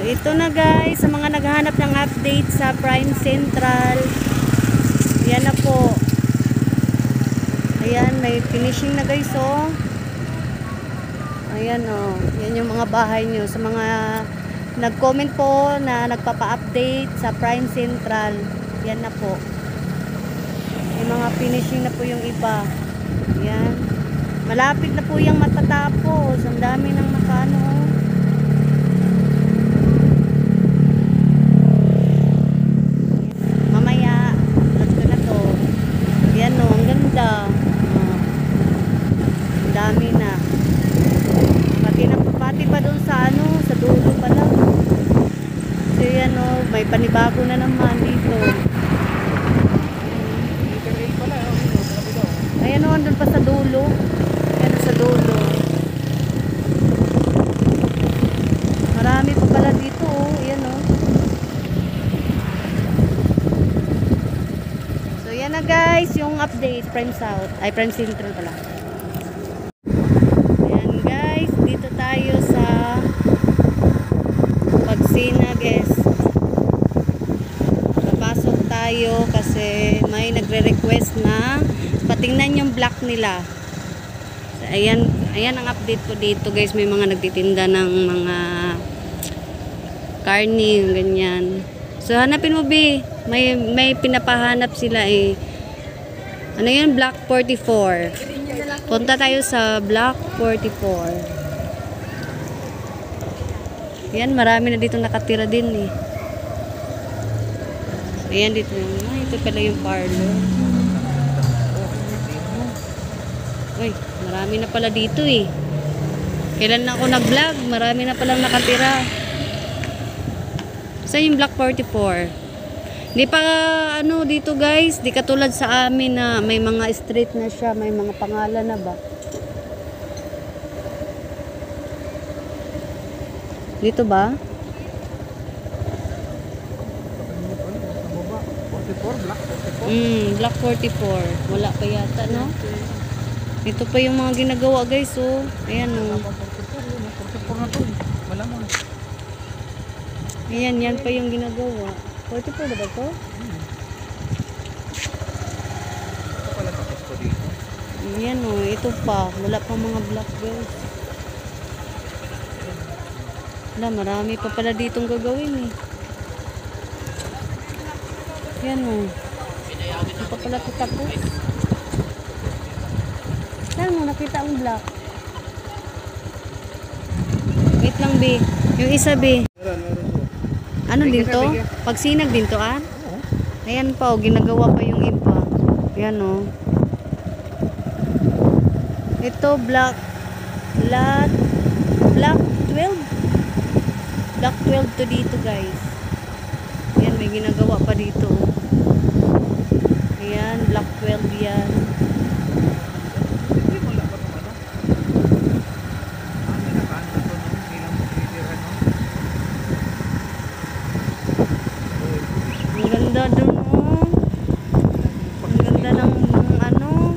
So ito na guys, sa mga naghahanap ng update sa Prime Central, yan na po. Ayan, may finishing na guys, oh. Ayan, oh. Yan yung mga bahay nyo. Sa mga nag-comment po na nagpapa-update sa Prime Central, yan na po. Yung mga finishing na po yung iba. Ayan. Malapit na po yung matatapos. Ang dami ng nakano, oh. Mamaya, ito na to. Ayan, oh. Ang ganda. Oh. Ang dami na. Pati pa doon sa ano, sa dulo pa lang. So yan, oh, may panibago na naman dito. Ayan, oh, andun pa sa dulo. Ayan, sa dulo. Marami pa pala dito, oh. Ayan, oh. So yan na guys, yung update Prime South, ay Prime Central pala. Dito tayo sa Pagsina guys. Papasok tayo kasi may nagre-request na patingnan yung block nila. So, ayan ang update ko dito guys. May mga nagtitinda ng mga karni, ganyan. So hanapin mo B. May pinapahanap sila eh. Ano yun? Block 44. Punta tayo sa Block 44. Yan, marami na dito nakatira din eh. Ayan dito. Ito pala yung parlor. Uy, marami na pala dito eh. Kailan na ako nag-vlog? Marami na palang nakatira. Saan yung Block 44? Di pa ano dito guys, di katulad sa amin na may mga street na siya, may mga pangalan na ba? Dito ba? Block 44. Wala pa yata, no? Ito pa yung mga ginagawa, guys, oh. Ayan, oh. Ayan, yan pa yung ginagawa. 44 na ba ito? Ayan, oh. Ito pa. Wala pa mga block, guys. Wala, marami pa pala ditong gagawin eh. Yan o. Hindi pa pala tatapos. Saan mo nakita ang block? Wait lang B. Yung isa B. Ano din to? Pagsinag din to ah? Ayan pa o. Ginagawa pa yung iba. Yan o. Ito block 12. Block 12 to dito guys. Ayan, may ginagawa pa dito. Ayan, Block 12 yan. Ang ganda dun, oh. Ang ganda ng ano,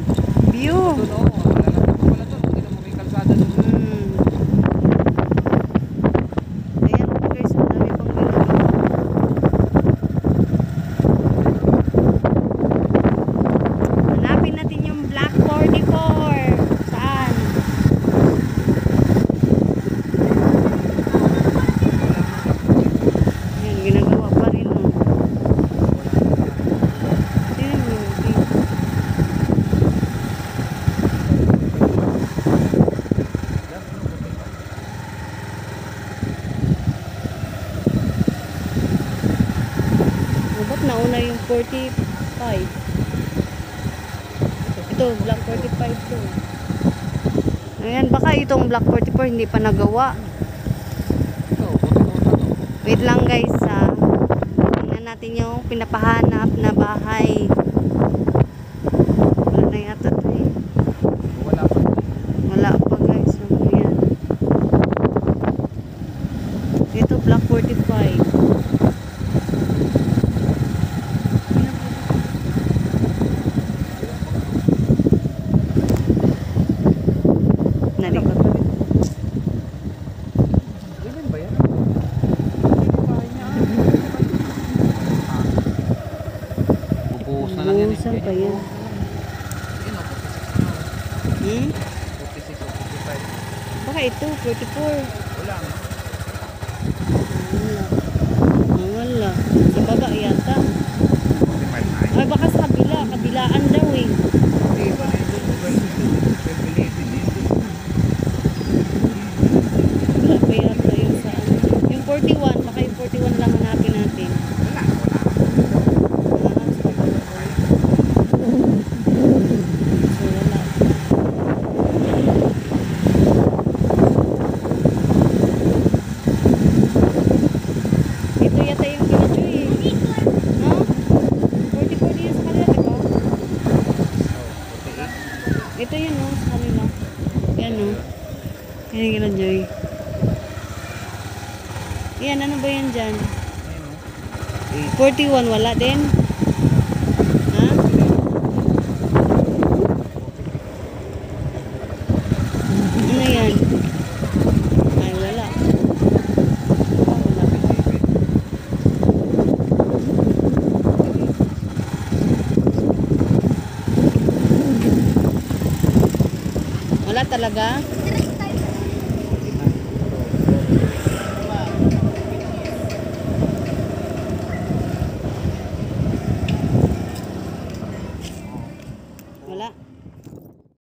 view. Nauna yung 45. Ito, Block 45 to. Ayan, baka itong Block 44 hindi pa nagawa. Wait lang guys, tingnan natin yung pinapahanap na bahay. Wala na yata ito eh. Wala pa guys. Ayan. Ito, Block 45. Saan pa yan? Yun, 46 na. Hmm? 46 o 55. Baka ito, 44. Wala nga. Wala. Ah, wala. Sa baba yata. 45 na. Ay, baka sa kabila. Kabilaan daw eh. Hindi, ba na ito? 12 din. Wala pa yata yung sa ano. Yung 41, baka yung 41 lang hanapin natin. Wala. Ah, sa baba. So, wala. Ito yata yung kinajoy eh. No? 44 din sa kanila, di ba? Oh, 48. Ito yun no, sa kanila. Yan no. Yan yung kinajoy. Yan, ano ba yan dyan? Ayun, 41, wala din? Ha? Ano yan? Ay, wala. Wala. Wala talaga?